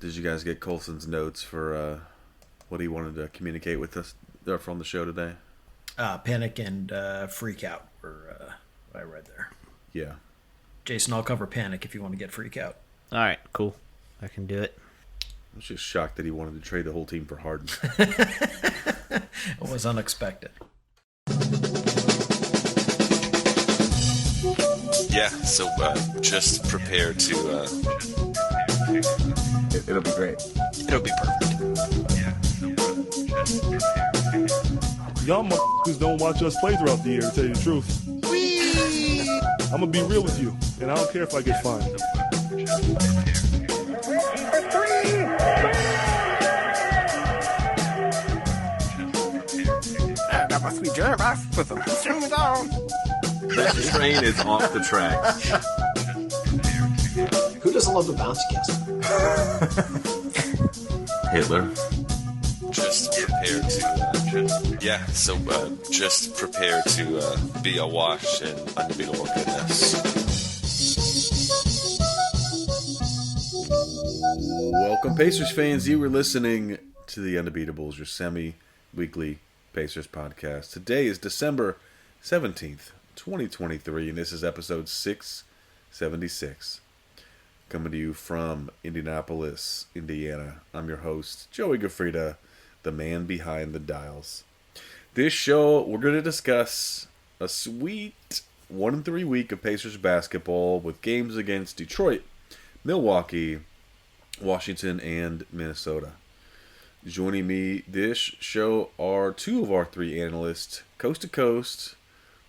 Did you guys get Colson's notes for what he wanted to communicate with us from the show today? Panic and freak out were what I read there. Yeah. Jason, I'll cover panic if you want to get freak out. All right, cool. I can do it. I was just shocked that he wanted to trade the whole team for Harden. It was unexpected. Yeah, so just prepare to... It'll be great. It'll be perfect. Y'all motherfuckers don't watch us play throughout the year, to tell you the truth. I'm gonna be real with you, and I don't care if I get fined. That must be Jeremiah. Put them down. That train is off the tracks. Who doesn't love the bouncy castle? Hitler. Just prepare to... just prepare to be awash in undebeatable goodness. Welcome, Pacers fans. You were listening to the Undebeatables, your semi-weekly Pacers podcast. Today is December 17th, 2023, and this is episode 676. Coming to you from Indianapolis, Indiana. I'm your host, Joey Gaffrida, the man behind the dials. This show, we're going to discuss a sweet 1-3 week of Pacers basketball with games against Detroit, Milwaukee, Washington, and Minnesota. Joining me this show are two of our three analysts, coast to coast,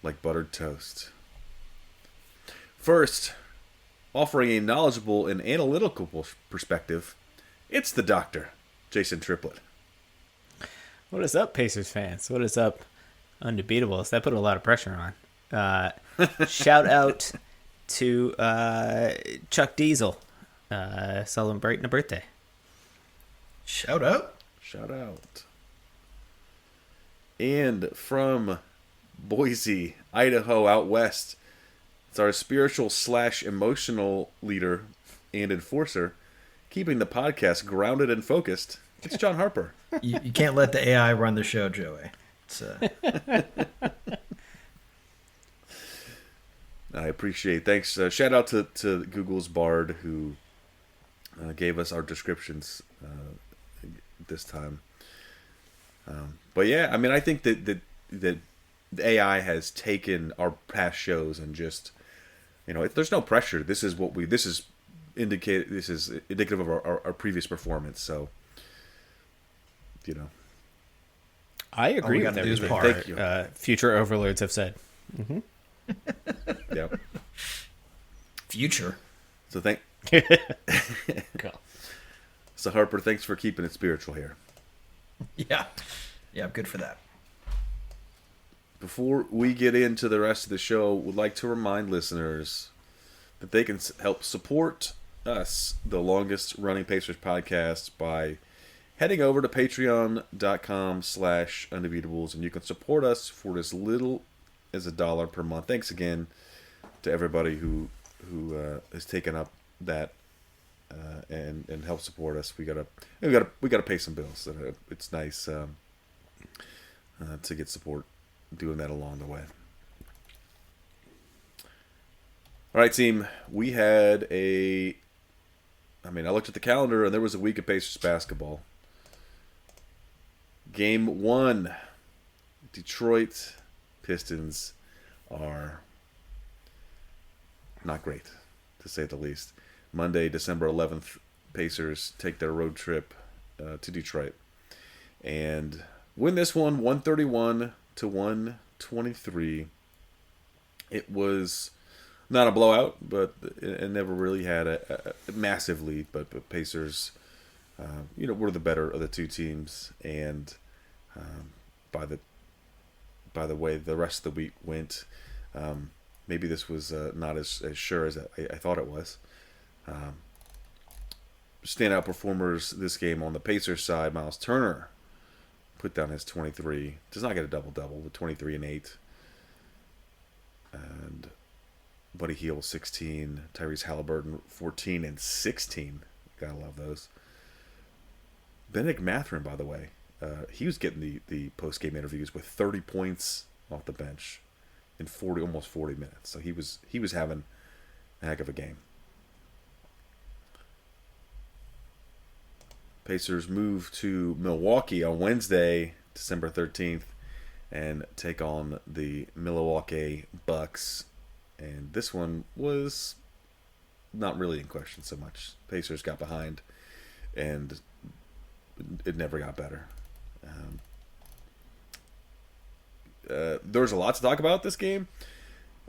like buttered toast. First, offering a knowledgeable and analytical perspective, it's the doctor, Jason Triplett. What is up, Pacers fans? What is up, Undebeatables? That put a lot of pressure on. Shout out to Chuck Diesel celebrating a birthday. Shout out. Shout out. And from Boise, Idaho, out west, it's our spiritual / emotional leader and enforcer, keeping the podcast grounded and focused. It's John Harper. You can't let the AI run the show, Joey. It's, I appreciate. Thanks. Shout out to Google's Bard who gave us our descriptions this time. But yeah, I mean, I think that the AI has taken our past shows and just, there's no pressure. This is indicative of our previous performance. So, I agree we with got to do is everything Thank you. future overlords have said. Mm-hmm. Yeah. future. So Cool. So Harper, thanks for keeping it spiritual here. Yeah. Yeah, I'm good for that. Before we get into the rest of the show, we'd like to remind listeners that they can help support us, the longest running Pacers podcast, by heading over to patreon.com/undebeatables, and you can support us for as little as $1 per month. Thanks again to everybody who has taken up that and help support us. We gotta pay some bills. It's nice to get support doing that along the way. All right, team. We had I looked at the calendar and there was a week of Pacers basketball. Game 1, Detroit Pistons are not great, to say the least. Monday, December 11th, Pacers take their road trip to Detroit and win this one 131-123. It was not a blowout, but it never really had a massive lead. But Pacers, were the better of the two teams, and by the way the rest of the week went, maybe this was not as sure as I thought it was. Standout performers this game on the Pacers side, Miles Turner put down his 23. Does not get a double-double, with 23 and 8. And Buddy Hield 16, Tyrese Halliburton 14 and 16. Gotta love those. Benedict Mathurin, by the way, he was getting the post-game interviews with 30 points off the bench in almost 40 minutes. So he was having a heck of a game. Pacers move to Milwaukee on Wednesday, December 13th, and take on the Milwaukee Bucks. And this one was not really in question so much. Pacers got behind, and it never got better. There was a lot to talk about this game.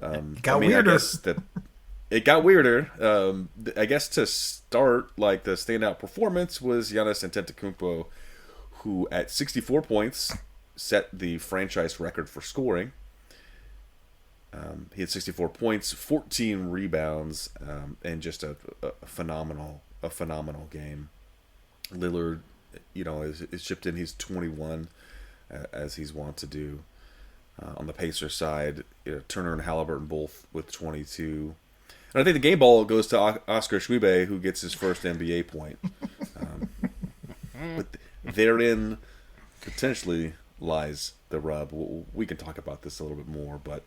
It got weirder. It got weirder. I guess to start, like, the standout performance was Giannis Antetokounmpo, who at 64 points set the franchise record for scoring. He had 64 points, 14 rebounds, and just a phenomenal game. Lillard, is chipped in. He's 21, as he's wont to do. On the Pacers side, Turner and Halliburton both with 22. And I think the game ball goes to Oscar Schwebe, who gets his first NBA point. But therein potentially lies the rub. We can talk about this a little bit more, but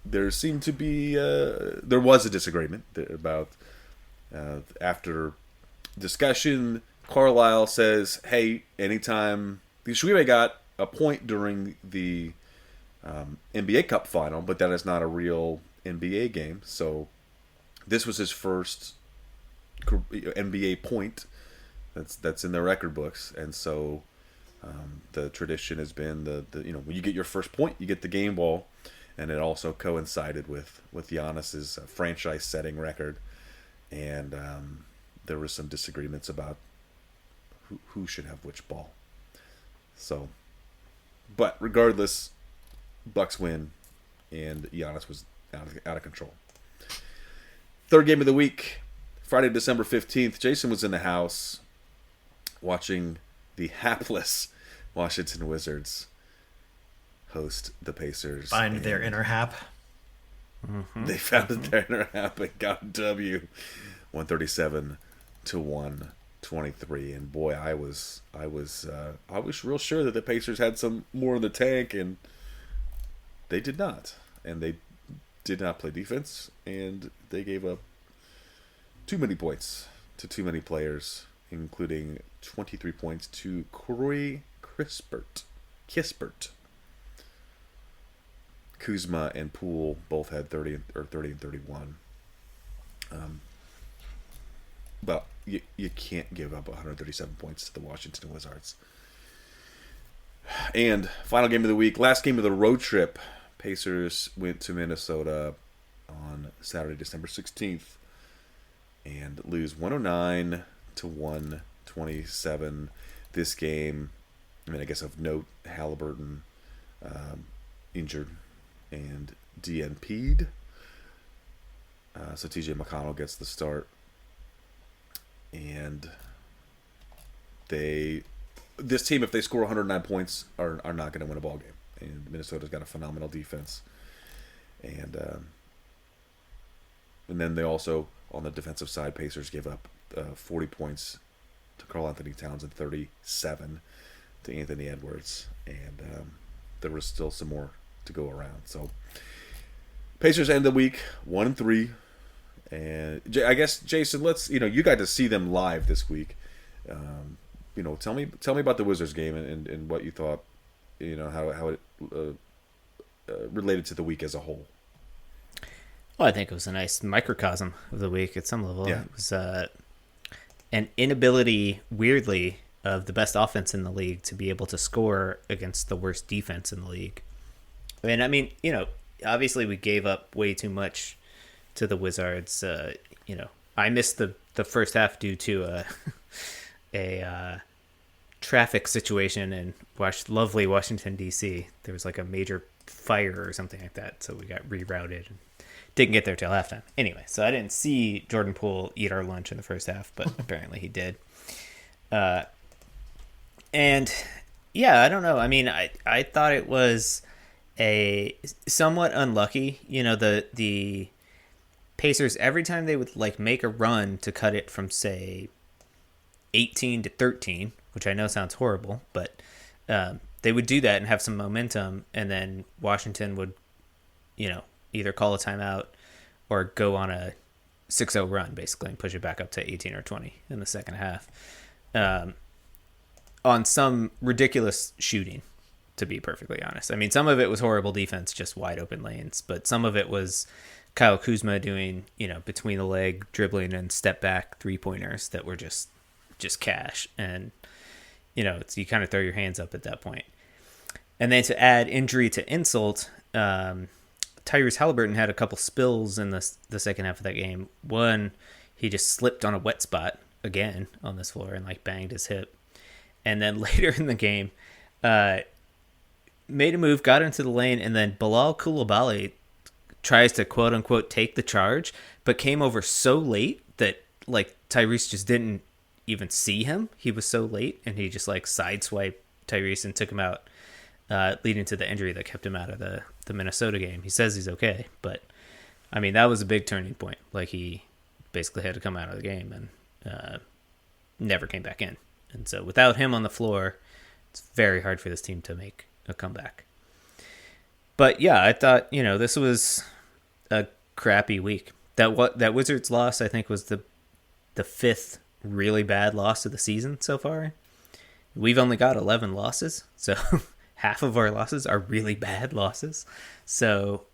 there seemed to be there was a disagreement about after discussion. Carlisle says, "Hey, anytime Schwebe got a point during the NBA Cup final, but that is not a real NBA game. So this was his first NBA point that's in the record books, and so the tradition has been when you get your first point, you get the game ball, and it also coincided with Giannis's franchise-setting record, and there were some disagreements about who should have which ball. So, but regardless, Bucks win, and Giannis was out of control. Third game of the week, Friday, December 15th. Jason was in the house watching the hapless Washington Wizards host the Pacers. Find their inner hap. Mm-hmm. They found their inner hap and got a W, 137 to 123. And boy, I was real sure that the Pacers had some more in the tank, and they did not. And they did not play defense, and they gave up too many points to too many players, including 23 points to Corey Kispert. Kuzma and Poole both had 30 and 31. But you can't give up 137 points to the Washington Wizards. And final game of the week, last game of the road trip. Pacers went to Minnesota on Saturday, December 16th, and lose 109 to 127. This game, I guess of note, Halliburton injured and DNP'd. So TJ McConnell gets the start. And this team, if they score 109 points, are not going to win a ball game. And Minnesota's got a phenomenal defense. And then they also, on the defensive side, Pacers gave up 40 points to Karl Anthony Towns and 37 to Anthony Edwards. And there was still some more to go around. So Pacers end the week 1-3. And I guess, Jason, you got to see them live this week. Tell me about the Wizards game and what you thought, how it related to the week as a whole. Well, I think it was a nice microcosm of the week at some level. Yeah. It was an inability, weirdly, of the best offense in the league to be able to score against the worst defense in the league. And obviously we gave up way too much to the Wizards. I missed the first half due to a traffic situation in lovely Washington, D.C. There was like a major fire or something like that, so we got rerouted and didn't get there till halftime. Anyway, so I didn't see Jordan Poole eat our lunch in the first half, but apparently he did. And yeah, I don't know. I thought it was a somewhat unlucky. The Pacers, every time they would make a run to cut it from, say, 18-13, which I know sounds horrible, but they would do that and have some momentum, and then Washington would, either call a timeout or go on a 6-0 run, basically, and push it back up to 18 or 20 in the second half. On some ridiculous shooting, to be perfectly honest. I mean, some of it was horrible defense, just wide open lanes, but some of it was Kyle Kuzma doing, between the leg dribbling and step back 3-pointers that were just cash. And, you kind of throw your hands up at that point. And then to add injury to insult, Tyrese Halliburton had a couple spills in the second half of that game. One, he just slipped on a wet spot again on this floor and banged his hip. And then later in the game, made a move, got into the lane, and then Bilal Coulibaly tries to quote unquote take the charge, but came over so late that Tyrese just didn't even see him. He was so late, and he just sideswiped Tyrese and took him out, leading to the injury that kept him out of the Minnesota game. He says he's okay, but I mean, that was a big turning point. He basically had to come out of the game and never came back in. And so without him on the floor, it's very hard for this team to make a comeback. But yeah, I thought, this was a crappy week. That Wizards loss, I think, was the fifth really bad loss of the season so far. We've only got 11 losses, so half of our losses are really bad losses. So,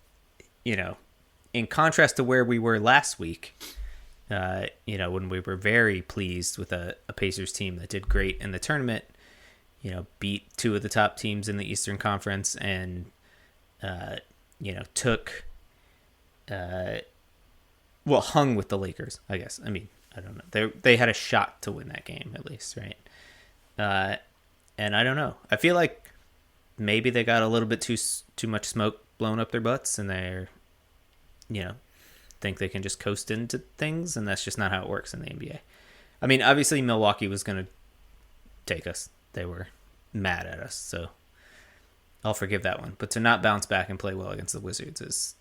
in contrast to where we were last week, when we were very pleased with a Pacers team that did great in the tournament, beat two of the top teams in the Eastern Conference and, hung with the Lakers, I guess. I mean, I don't know. They had a shot to win that game, at least, right? And I don't know. I feel like maybe they got a little bit too much smoke blown up their butts, and they're, think they can just coast into things, and that's just not how it works in the NBA. I mean, obviously Milwaukee was going to take us. They were mad at us, so I'll forgive that one. But to not bounce back and play well against the Wizards is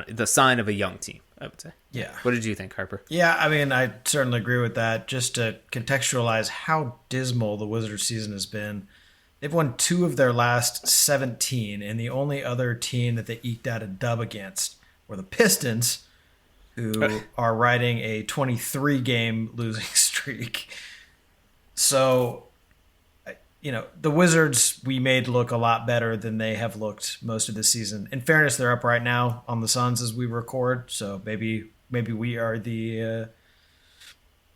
the sign of a young team, I would say. Yeah. What did you think, Harper? Yeah, I mean, I certainly agree with that. Just to contextualize how dismal the Wizards season has been, they've won 2 of their last 17, and the only other team that they eked out a dub against were the Pistons, who are riding a 23-game losing streak. So, the Wizards we made look a lot better than they have looked most of the season. In fairness, they're up right now on the Suns as we record, so maybe we are the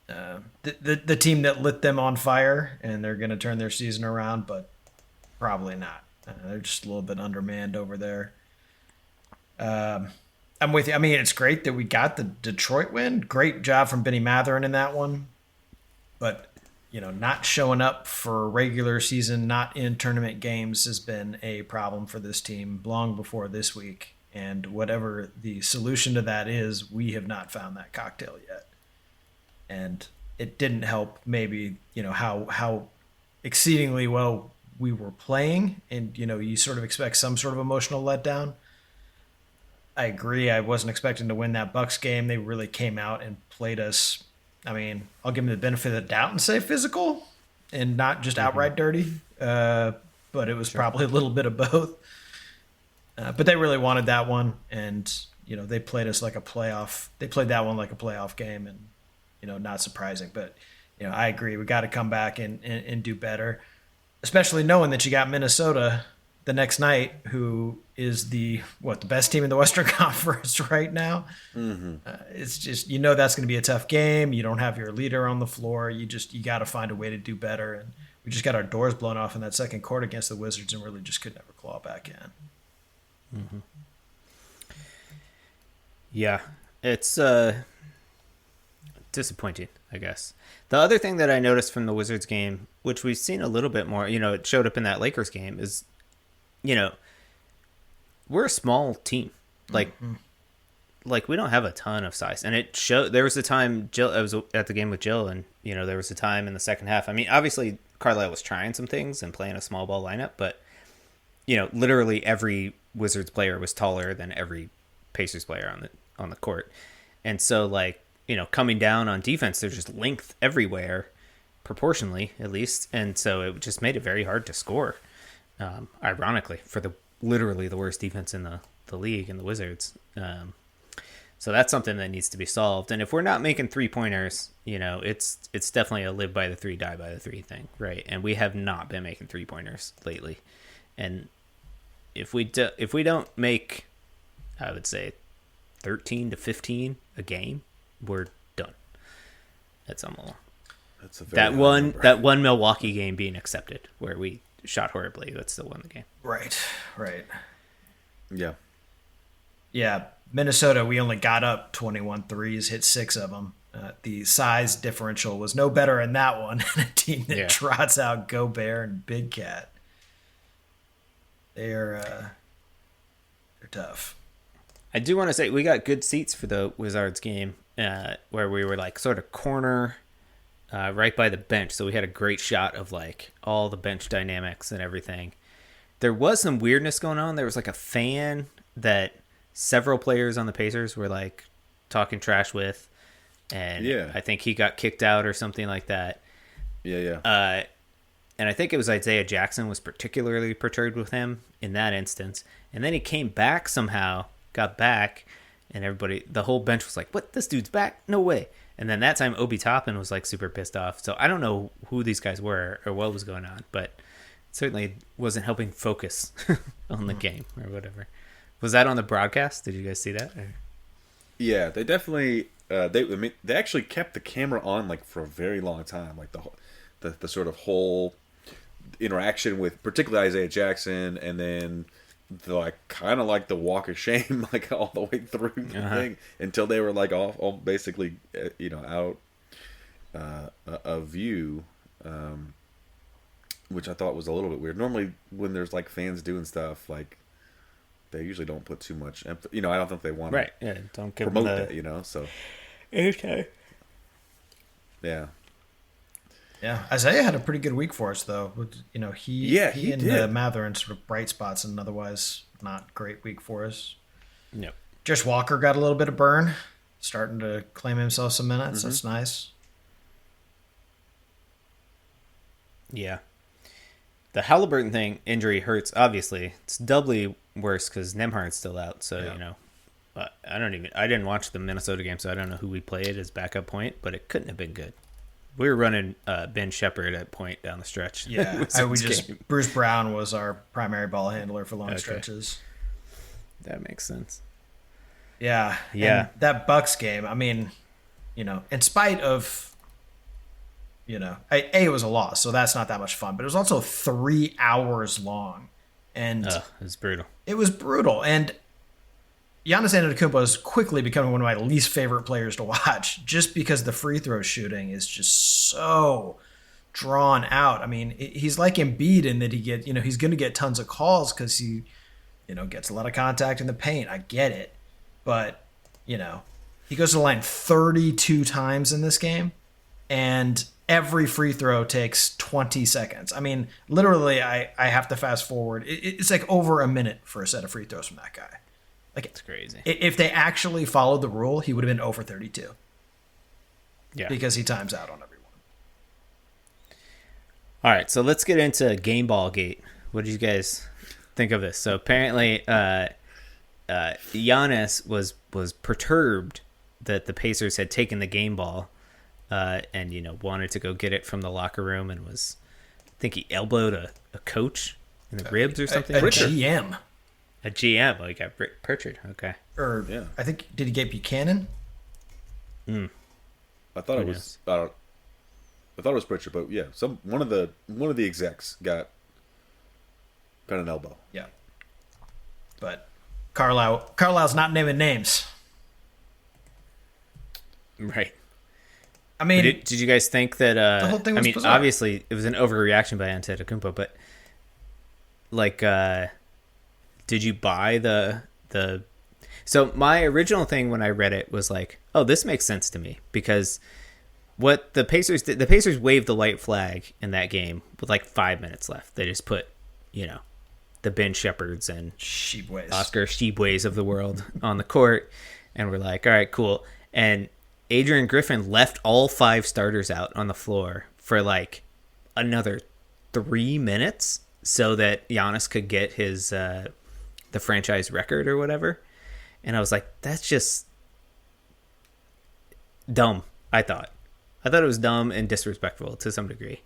team that lit them on fire, and they're going to turn their season around, but probably not. They're just a little bit undermanned over there. I'm with you. I mean, it's great that we got the Detroit win. Great job from Benny Matherin in that one. But, not showing up for regular season, not in tournament games has been a problem for this team long before this week. And whatever the solution to that is, we have not found that cocktail yet. And it didn't help maybe, how exceedingly well we were playing. And, you sort of expect some sort of emotional letdown. I agree. I wasn't expecting to win that Bucks game. They really came out and played us. I mean, I'll give them the benefit of the doubt and say physical and not just outright dirty. But it was probably a little bit of both. But they really wanted that one. And, they played us like a playoff. They played that one like a playoff game and, not surprising. But, I agree. We got to come back and do better, especially knowing that you got Minnesota the next night, who is the best team in the Western Conference right now. Mm-hmm. It's just, that's going to be a tough game. You don't have your leader on the floor. You got to find a way to do better. And we just got our doors blown off in that second quarter against the Wizards and really just could never claw back in. Mm-hmm. Yeah, it's disappointing, I guess. The other thing that I noticed from the Wizards game, which we've seen a little bit more, it showed up in that Lakers game, is we're a small team. We don't have a ton of size. And it showed. There was a time, I was at the game with Jill, and, there was a time in the second half. I mean, obviously, Carlisle was trying some things and playing a small ball lineup, but, literally every Wizards player was taller than every Pacers player on the court. And so, coming down on defense, there's just length everywhere, proportionally at least, and so it just made it very hard to score. Ironically, for literally the worst defense in the league in the Wizards. So that's something that needs to be solved. And if we're not making 3-pointers, it's definitely a live by the 3, die by the 3 thing, right? And we have not been making 3-pointers lately. And if we don't make, I would say, 13 to 15 a game, we're done. That's almost that one Milwaukee game being accepted where we shot horribly. That still won the game. Right. Yeah. Minnesota, we only got up 21 threes, hit 6 of them. The size differential was no better in that one. A team that trots out Gobert and Big Cat. They're tough. I do want to say we got good seats for the Wizards game, where we were like sort of corner, right by the bench. So we had a great shot of like all the bench dynamics and everything. There was some weirdness going on. There was like a fan that several players on the Pacers were like talking trash with, and I think he got kicked out or something like that. Yeah. And I think it was Isaiah Jackson was particularly perturbed with him in that instance. And then he came back somehow, got back, and the whole bench was like, "What? This dude's back? No way!" And then that time, Obi Toppin was like super pissed off. So I don't know who these guys were or what was going on, but it certainly wasn't helping focus on the game or whatever. Was that on the broadcast? Did you guys see that? Yeah, they definitely they actually kept the camera on like for a very long time, like the sort of whole interaction with particularly Isaiah Jackson, and then kind of like the walk of shame, like all the way through the thing until they were like all basically out of view, which I thought was a little bit weird. Normally when there's like fans doing stuff, like they usually don't put too much I don't think they want to don't give promote that, so okay. Yeah, Isaiah had a pretty good week for us, though. He and Matherin sort of bright spots in an otherwise not great week for us. Yep. Josh Walker got a little bit of burn, starting to claim himself some minutes. That's nice. Yeah. The Halliburton injury hurts, obviously. It's doubly worse because Nembhard's still out, so, I didn't watch the Minnesota game, so I don't know who we played as backup point, but it couldn't have been good. We were running Ben Shepherd at point down the stretch. Yeah, Bruce Brown was our primary ball handler for long stretches. That makes sense. Yeah. And that Bucks game, I mean, in spite of, it was a loss, so that's not that much fun, but it was also 3 hours long. And it was brutal. It was brutal. And Giannis Antetokounmpo is quickly becoming one of my least favorite players to watch, just because the free throw shooting is just so drawn out. I mean, he's like Embiid in that he's going to get tons of calls because he, gets a lot of contact in the paint. I get it, but he goes to the line 32 times in this game, and every free throw takes 20 seconds. I mean, literally, I have to fast forward. It's like over a minute for a set of free throws from that guy. Like, it's crazy. If they actually followed the rule, he would have been over 32. Yeah. Because he times out on everyone. All right, so let's get into Game Ball Gate. What did you guys think of this? So apparently Giannis was perturbed that the Pacers had taken the game ball and wanted to go get it from the locker room, and I think he elbowed a coach in the ribs or something. A GM. A GM, like a Pritchard, okay. I think, did he get Buchanan? I thought it was. I thought it was Pritchard, but yeah, one of the execs got an elbow. Yeah, but Carlisle's not naming names, right? I mean, did you guys think that? The whole thing was bizarre. Obviously, it was an overreaction by Antetokounmpo, but like. Did you buy the? So my original thing when I read it was like, oh, this makes sense to me, because what the Pacers did, the Pacers waved the white flag in that game with like 5 minutes left. They just put, the Ben Shepherds and Sheepways. Oscar Sheepways of the world on the court, and we're like, all right, cool. And Adrian Griffin left all 5 starters out on the floor for like another 3 minutes so that Giannis could get his the franchise record or whatever. And I was like, that's just dumb. I thought it was dumb and disrespectful to some degree.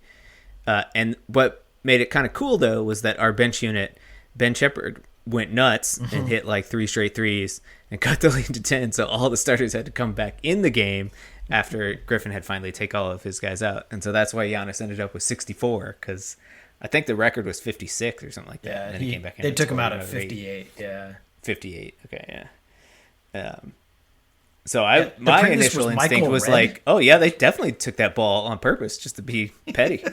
And what made it kind of cool though was that our bench unit, Ben Shepherd, went nuts and hit like 3 straight threes and cut the lead to 10. So all the starters had to come back in the game after Griffin had finally take all of his guys out. And so that's why Giannis ended up with 64, because I think the record was 56 or something like that. Yeah, and then he came back in they took him out at at 58. Yeah, 58. Okay, yeah. So my initial instinct was Red. like, oh yeah, they definitely took that ball on purpose just to be petty,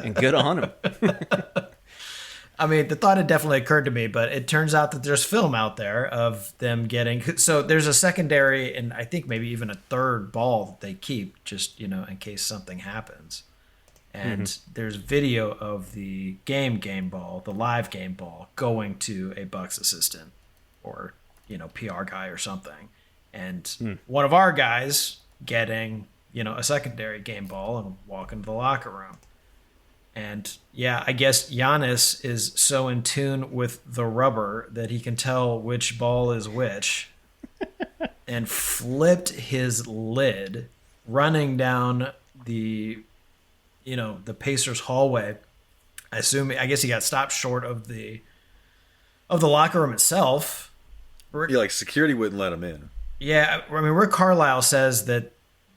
and good on them. I mean, the thought had definitely occurred to me, but it turns out that there's film out there of them getting. So there's a secondary and I think maybe even a third ball that they keep just, in case something happens. And there's video of the game ball, the live game ball, going to a Bucks assistant or, PR guy or something. And one of our guys getting, a secondary game ball and walking to the locker room. And yeah, I guess Giannis is so in tune with the rubber that he can tell which ball is which and flipped his lid running down the Pacers hallway. I guess he got stopped short of the locker room itself. Yeah, like security wouldn't let him in. Yeah, I mean, Rick Carlisle says that,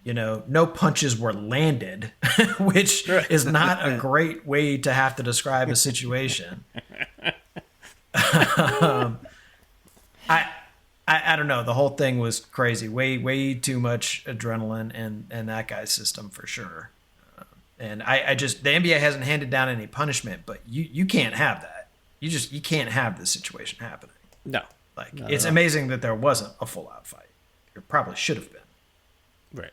no punches were landed, which is not a great way to have to describe a situation. I don't know. The whole thing was crazy. Way too much adrenaline in that guy's system for sure. And I just, the NBA hasn't handed down any punishment, but you can't have that. You can't have this situation happening. No. Like, it's amazing that there wasn't a full out fight. There probably should have been. Right.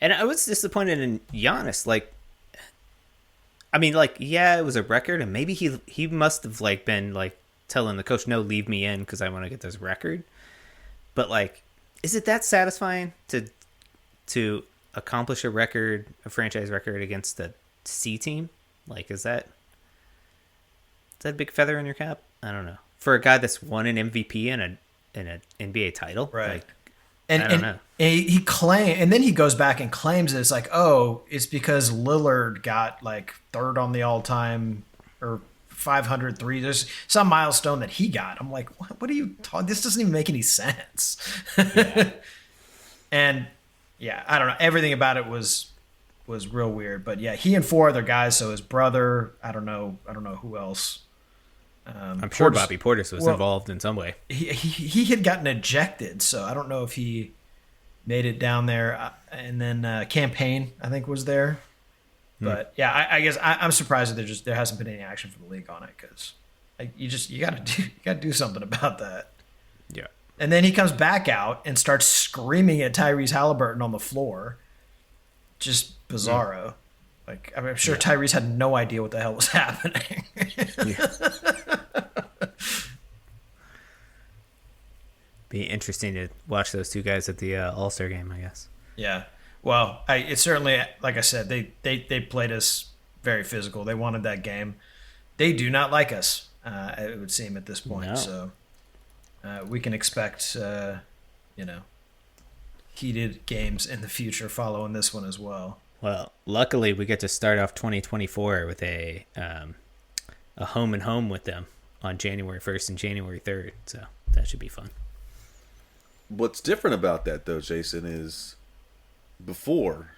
And I was disappointed in Giannis. Like, I mean, like, yeah, it was a record, and maybe he must have like been like telling the coach, "No, leave me in because I want to get this record." But like, is it that satisfying to accomplish a franchise record against the C team? Like, is that a big feather in your cap? I don't know. For a guy that's won an MVP and an NBA title, right? Like, I don't know. And and then he goes back and claims that it's like, oh, it's because Lillard got like third on the all-time or 500 threes. There's some milestone that he got. I'm like, what are you talking? This doesn't even make any sense. Yeah. And yeah, I don't know. Everything about it was real weird. But yeah, he and 4 other guys. So his brother, I don't know who else. I'm sure Bobby Portis was involved in some way. He had gotten ejected, so I don't know if he made it down there. And then Campaign, I think, was there. But yeah, I guess I'm surprised that there hasn't been any action from the league on it, because you gotta do something about that. Yeah. And then he comes back out and starts screaming at Tyrese Halliburton on the floor. Just bizarro. Like, I mean, I'm sure Tyrese had no idea what the hell was happening. Be interesting to watch those two guys at the All-Star game, I guess. Yeah. Well, it's certainly, like I said, they played us very physical. They wanted that game. They do not like us, it would seem at this point. No. So we can expect, heated games in the future following this one as well. Well, luckily we get to start off 2024 with a home and home with them on January 1st and January 3rd. So that should be fun. What's different about that, though, Jason, is before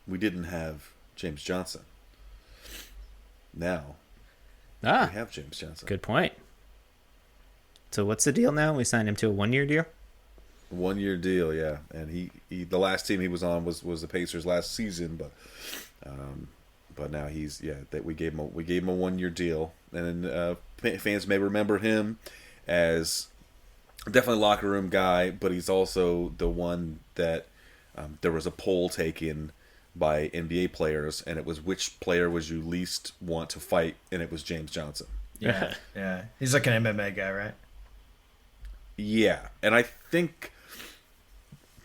we didn't have James Johnson. Now we have James Johnson. Good point. So what's the deal now? We signed him to a 1-year deal? 1-year deal, yeah. And he the last team he was on was the Pacers last season, but now we gave him a 1-year deal, and fans may remember him as definitely a locker room guy, but he's also the one that there was a poll taken by NBA players, and it was which player would you least want to fight, and it was James Johnson. Yeah, yeah. He's like an MMA guy, right? Yeah, and I think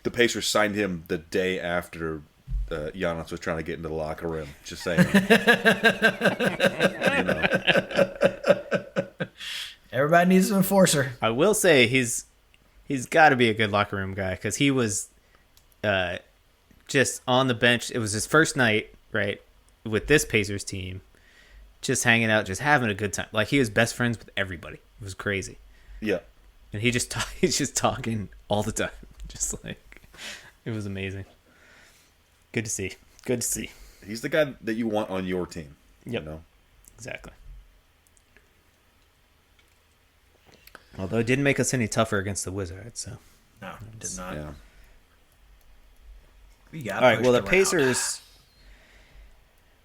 the Pacers signed him the day after Giannis was trying to get into the locker room. Just saying. You know. Everybody needs an enforcer. I will say he's got to be a good locker room guy because he was just on the bench. It was his first night, right, with this Pacers team, just hanging out, just having a good time. Like, he was best friends with everybody. It was crazy. Yeah. And he's just talking all the time. Just like, it was amazing. Good to see. Good to see. He's the guy that you want on your team. Yep. You know? Exactly. Although it didn't make us any tougher against the Wizards, so. No, it did not. Yeah. We got All right, well, the pushed around. Pacers,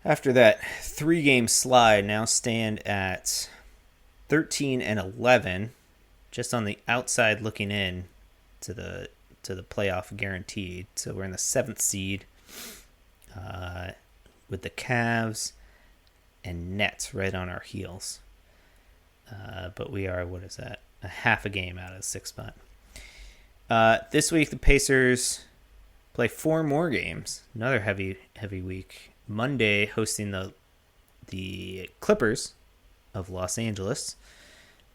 after that 3-game slide, now stand at 13-11, just on the outside looking in to the playoff guaranteed. So we're in the 7th seed with the Cavs and Nets right on our heels. But we are, what is that? A half a game out of the 6th spot. This week, the Pacers play 4 more games. Another heavy week. Monday, hosting the Clippers of Los Angeles,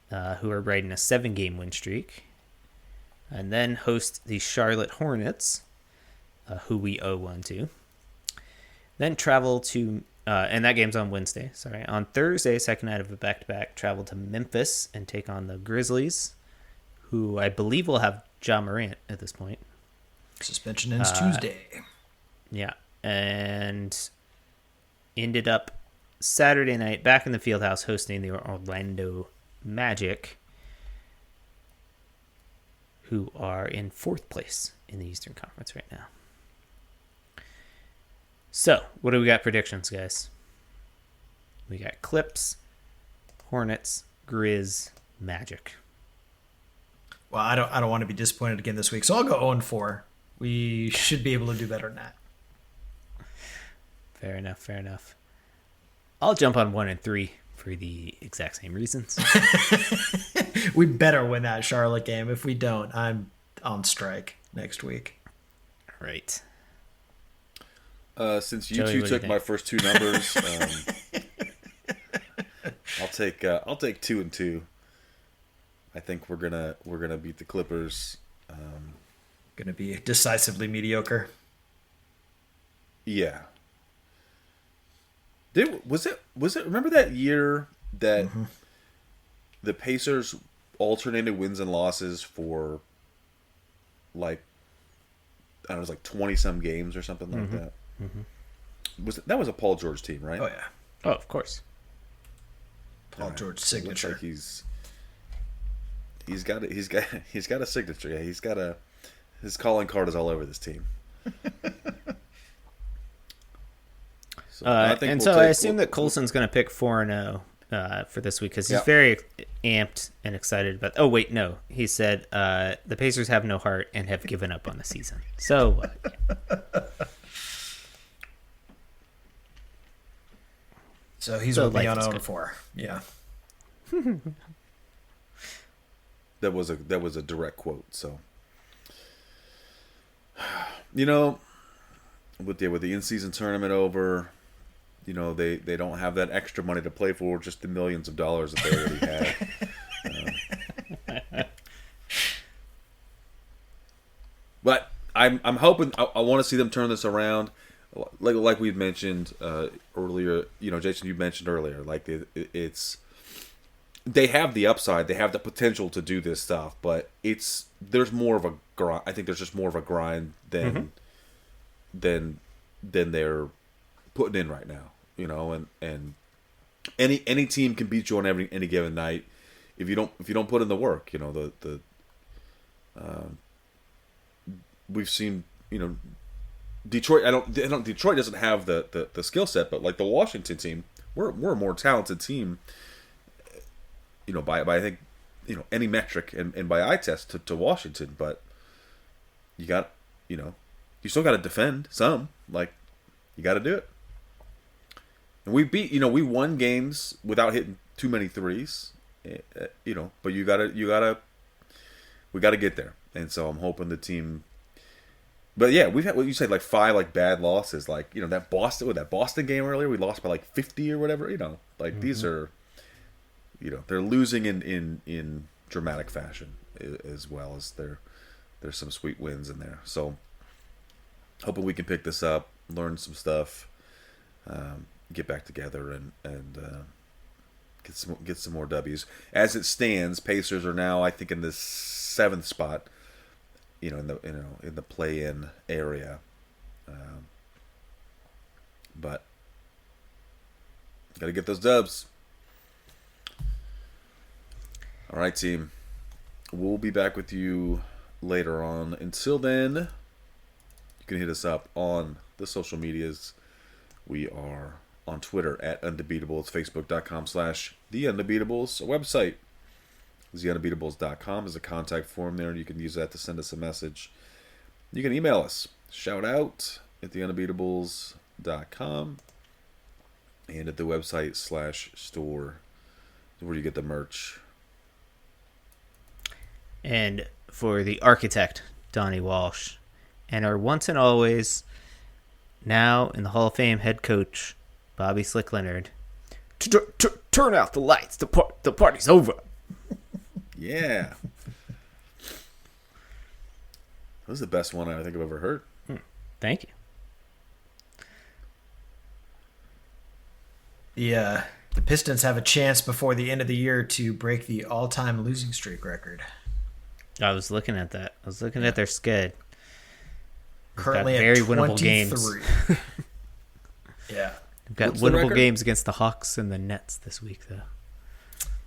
who are riding a 7-game win streak. And then host the Charlotte Hornets, who we owe one to. Then travel to... and that game's on Wednesday. Sorry. On Thursday, second night of a back-to-back, travel to Memphis and take on the Grizzlies, who I believe will have Ja Morant at this point. Suspension ends Tuesday. Yeah. And ended up Saturday night back in the Fieldhouse hosting the Orlando Magic, who are in 4th place in the Eastern Conference right now. So, what do we got predictions, guys? We got Clips, Hornets, Grizz, Magic. Well, I don't want to be disappointed again this week, so I'll go 0-4. We should be able to do better than that. Fair enough. I'll jump on 1-3 for the exact same reasons. We better win that Charlotte game. If we don't, I'm on strike next week. Right. Since you Joey, two what do you took my first 2 numbers, I'll take 2 and 2. I think we're gonna beat the Clippers. Going to be decisively mediocre. Yeah. Was it? Remember that year that the Pacers alternated wins and losses for like, I don't know, it was like 20-some games or something like that. That was a Paul George team, right? Oh yeah, Oh, of course. Paul George Looks signature. like he's got a signature. Yeah, his calling card is all over this team. So, I assume that Colson's going to pick 4-0 for this week because he's very amped and excited about. Oh wait, no, he said the Pacers have no heart and have given up on the season. So So he's So with me life on is 0-4. Yeah. that was a direct quote. So, you know, with the in-season tournament over, you know, they don't have that extra money to play for, just the millions of dollars that they already had. But I'm hoping, I want to see them turn this around. Like we mentioned earlier, you know, Jason, you mentioned earlier, like they have the upside, they have the potential to do this stuff, but there's more of a grind. I think there's just more of a grind than they're putting in right now, you know, and any team can beat you on any given night if you don't put in the work, you know. We've seen, you know, Detroit. Detroit doesn't have the skill set, but like the Washington team, we're a more talented team, you know, by I think, you know, any metric and by eye test to Washington. But you got, you know, you still got to defend some. Like, you got to do it. And we won games without hitting too many threes, you know. But we got to get there. And so I'm hoping the team But yeah, we've had what you said, like 5 like bad losses. Like, you know, that Boston game earlier, we lost by like 50 or whatever. You know, like these are, you know, they're losing in dramatic fashion as well as there's some sweet wins in there. So hoping we can pick this up, learn some stuff, get back together and get some more W's. As it stands, Pacers are now, I think, in the 7th spot. You know, in the play-in area, but got to get those dubs. All right, team. We'll be back with you later on. Until then, you can hit us up on the social medias. We are on Twitter at Undebeatables, Facebook.com/The Undebeatables, a website. TheUndebeatables.com is a contact form there. You can use that to send us a message. You can email us. Shout out at TheUndebeatables.com and at the website /store where you get the merch. And for the architect, Donnie Walsh, and our once and always, now in the Hall of Fame head coach, Bobby Slick Leonard. Turn out the lights. The party's over. Yeah. That was the best one I think I've ever heard. Thank you. The Pistons have a chance before the end of the year to break the all-time losing streak record. I was looking at that. I was looking at their sched. Currently got very at winnable 23. games. Yeah. We've got What's the winnable record? games against the Hawks and the Nets this week, though.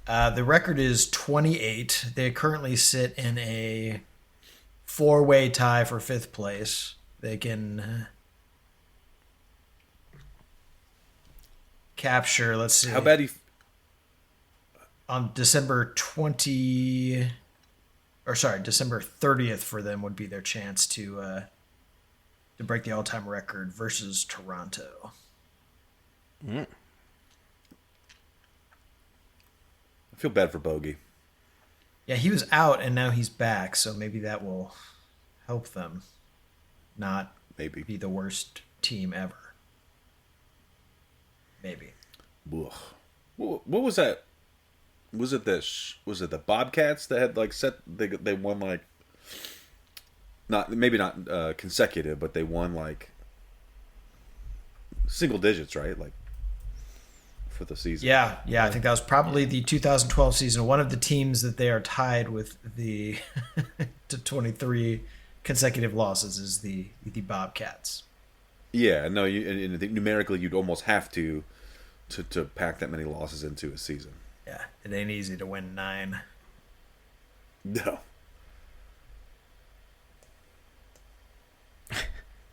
The record is 28. They currently sit in a 4-way tie for 5th place. They can capture, let's see. How bad On December 30th for them would be their chance to break the all-time record versus Toronto. I feel bad for Bogey. Yeah, he was out and now he's back, so maybe that will help them not Maybe. be the worst team ever. Maybe. Ugh. What was that? Was it the Bobcats that had like they won like not consecutive, but they won like single digits, right? Like for the season. Yeah, I think that was probably the 2012 season. One of the teams that they are tied with the to 23 consecutive losses is the Bobcats. Yeah, no, and I think numerically you'd almost have to pack that many losses into a season. Yeah, it ain't easy to win 9. No.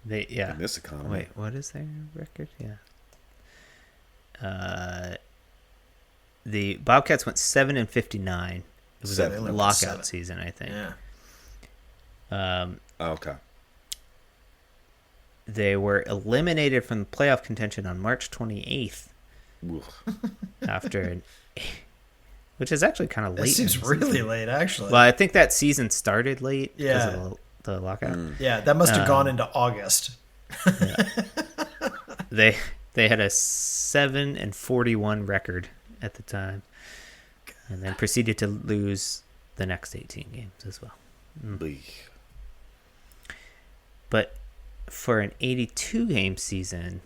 In this economy. Wait, what is their record? Yeah. The Bobcats went 7-59. It was a lockout season, I think. Yeah. Okay. They were eliminated from the playoff contention on March 28th Ugh. after which is actually kind of late. That seems really late, actually. Well, I think that season started late because Yeah. of the lockout. Yeah, that must have gone into August. They had a 7-41 record at the time, and then proceeded to lose the next 18 games as well. Bleak. But for an 82 game season,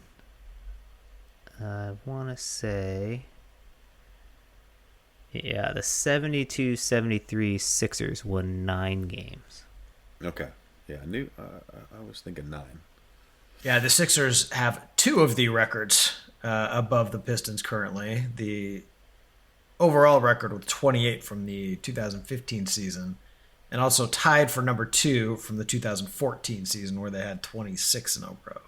I want to say, yeah, the 72-73 Sixers won 9 games. Okay. Yeah, I knew. I was thinking 9. Yeah, the Sixers have 2 of the records above the Pistons currently. The overall record with 28 from the 2015 season, and also tied for number 2 from the 2014 season where they had 26 in a row.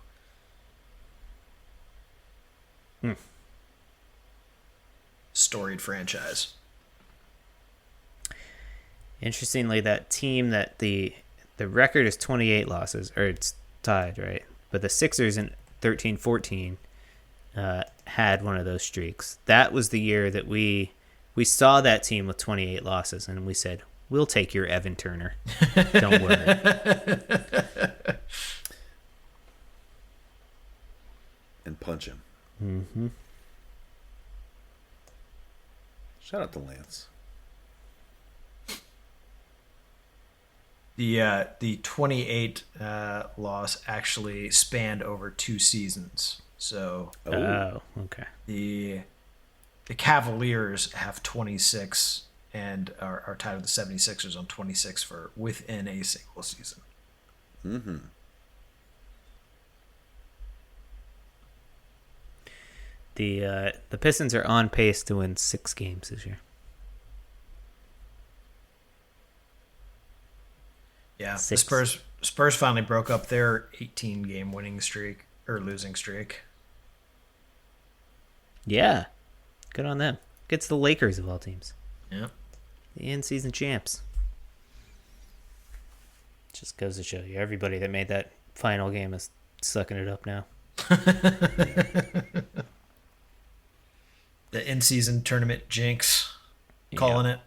Storied franchise. Interestingly, that team that the record is 28 losses, or it's tied, right? But the Sixers in 13-14 had one of those streaks. That was the year that we saw that team with 28 losses, and we said, we'll take your Evan Turner. Don't worry. punch him. Mm-hmm. Shout out to Lance. The 28 loss actually spanned over 2 seasons. So okay. The Cavaliers have 26 and are tied with the 76ers on 26 for within a single season. Mm-hmm. The Pistons are on pace to win 6 games this year. Yeah, 6. the Spurs finally broke up their 18-game winning streak or losing streak. Yeah, good on them. Gets the Lakers of all teams. Yeah, The in-season champs. Just goes to show you, everybody that made that final game is sucking it up now. the in-season tournament jinx, calling it.